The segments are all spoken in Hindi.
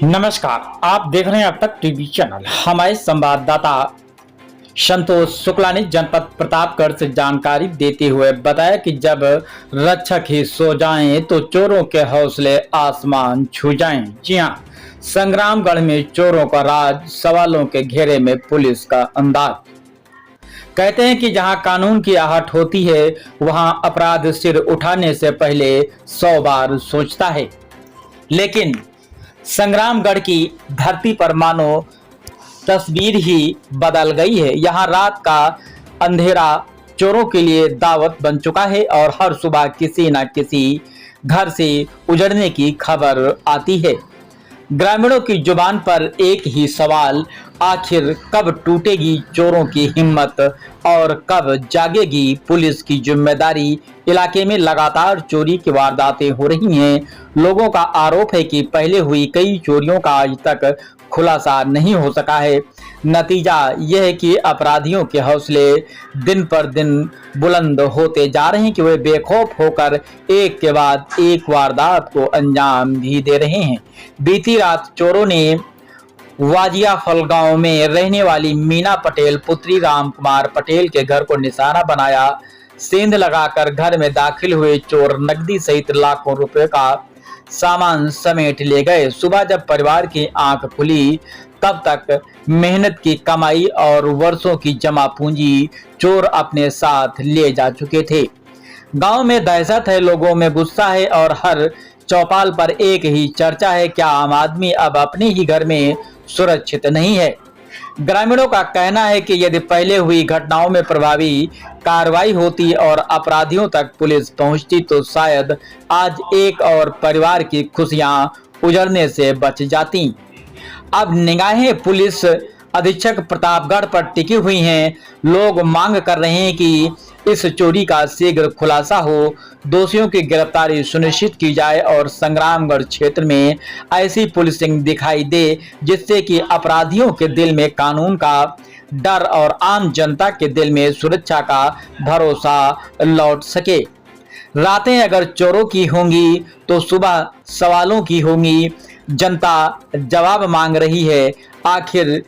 नमस्कार, आप देख रहे हैं अब तक टीवी चैनल। हमारे संवाददाता संतोष शुक्ला ने जनपद प्रतापगढ़ से जानकारी देते हुए बताया कि जब रक्षक ही सो जाएं तो चोरों के हौसले आसमान छू जाएं। जी हां, संग्रामगढ़ में चोरों का राज, सवालों के घेरे में पुलिस का अंदाज। कहते हैं कि जहां कानून की आहट होती है वहां अपराध सिर उठाने से पहले 100 बार सोचता है। लेकिन संग्रामगढ़ की धरती पर मानो तस्वीर ही बदल गई है। यहाँ रात का अंधेरा चोरों के लिए दावत बन चुका है और हर सुबह किसी न किसी घर से उजड़ने की खबर आती है। ग्रामीणों की जुबान पर एक ही सवाल, आखिर कब टूटेगी चोरों की हिम्मत और कब जागेगी पुलिस की जिम्मेदारी। इलाके में लगातार चोरी की वारदातें हो रही हैं। लोगों का आरोप है कि पहले हुई कई चोरियों का आज तक खुलासा नहीं हो सका है। नतीजा यह है कि अपराधियों के हौसले दिन पर दिन बुलंद होते जा रहे हैं कि वे बेखौफ होकर एक के बाद एक वारदात को अंजाम भी दे रहे हैं। बीती रात चोरों ने वाजियाफल गांव में रहने वाली मीना पटेल पुत्री राम कुमार पटेल के घर को निशाना बनाया। सेंध लगाकर घर में दाखिल हुए चोर नकदी सहित लाखों रुपए का सामान समेट ले गए। सुबह जब परिवार की आंख खुली तब तक मेहनत की कमाई और वर्षों की जमा पूंजी चोर अपने साथ ले जा चुके थे। गांव में दहशत है, लोगों में गुस्सा है और हर चौपाल पर एक ही चर्चा है, क्या आम आदमी अब अपने ही घर में सुरक्षित नहीं है। ग्रामीणों का कहना है कि यदि पहले हुई घटनाओं में प्रभावी कार्रवाई होती और अपराधियों तक पुलिस पहुंचती तो शायद आज एक और परिवार की खुशियां उजड़ने से बच जाती। अब निगाहें पुलिस अधीक्षक प्रतापगढ़ पर टिकी हुई हैं। लोग मांग कर रहे हैं कि इस चोरी का शीघ्र खुलासा हो, दोषियों की गिरफ्तारी सुनिश्चित की जाए और संग्रामगढ़ क्षेत्र में ऐसी पुलिसिंग दिखाई दे जिससे कि अपराधियों के दिल में कानून का डर और आम जनता के दिल में सुरक्षा का भरोसा लौट सके। रातें अगर चोरों की होंगी तो सुबह सवालों की होंगी। जनता जवाब मांग रही है, आखिर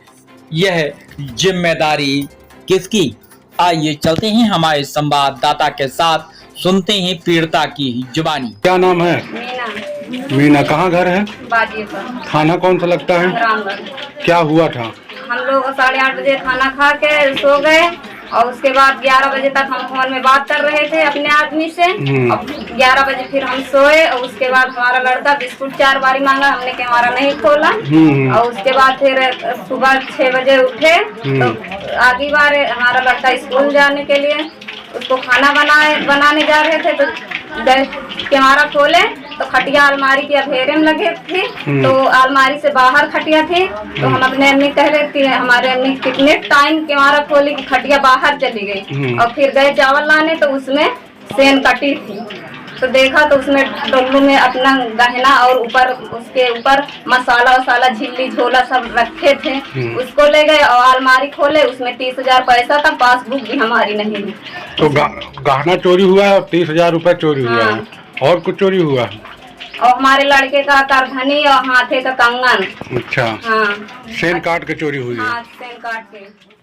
यह जिम्मेदारी किसकी। आइए चलते हैं हमारे संवाददाता के साथ, सुनते हैं पीड़िता की जुबानी। क्या नाम है? मीना। मीना, कहाँ घर है? बाजीपुर। थाना कौन सा लगता है? संग्रामगढ़। क्या हुआ था? हम लोग 8:30 बजे खाना खा के सो गए और उसके बाद 11 बजे तक हम फोन में बात कर रहे थे अपने आदमी से। अब 11 बजे फिर हम सोए और उसके बाद हमारा लड़का बिस्कुट 4 बारी मांगा, हमने के हमारा नहीं खोला। और उसके बाद फिर सुबह 6 बजे उठे तो आगे बार हमारा लड़का स्कूल जाने के लिए उसको खाना बनाने जा रहे थे तो हमारा खोले तो खटिया अलमारी के अधेरे में लगे थे। तो अलमारी से बाहर खटिया थी तो हम अपने अम्मी कह रहे थे, हमारे अम्मी कितने टाइम के हमारा खोली कि खटिया बाहर चली गई। और फिर गए चावल लाने तो उसमें सेन कटी थी तो देखा तो उसमें डोलू में अपना गहना और ऊपर उसके ऊपर मसाला वसाला झिल्ली झोला सब रखे थे। उसको ले गए और अलमारी खोले, उसमें 30,000 पैसा था, पासबुक भी हमारी नहीं है। तो गहना चोरी हुआ है और 30,000 रुपए चोरी हुआ है। और कुछ चोरी हुआ है? और हमारे लड़के का करधनी और हाथे का कंगन। अच्छा। हाँ, सेन काट के चोरी हुई है। हाँ, सेन काट के।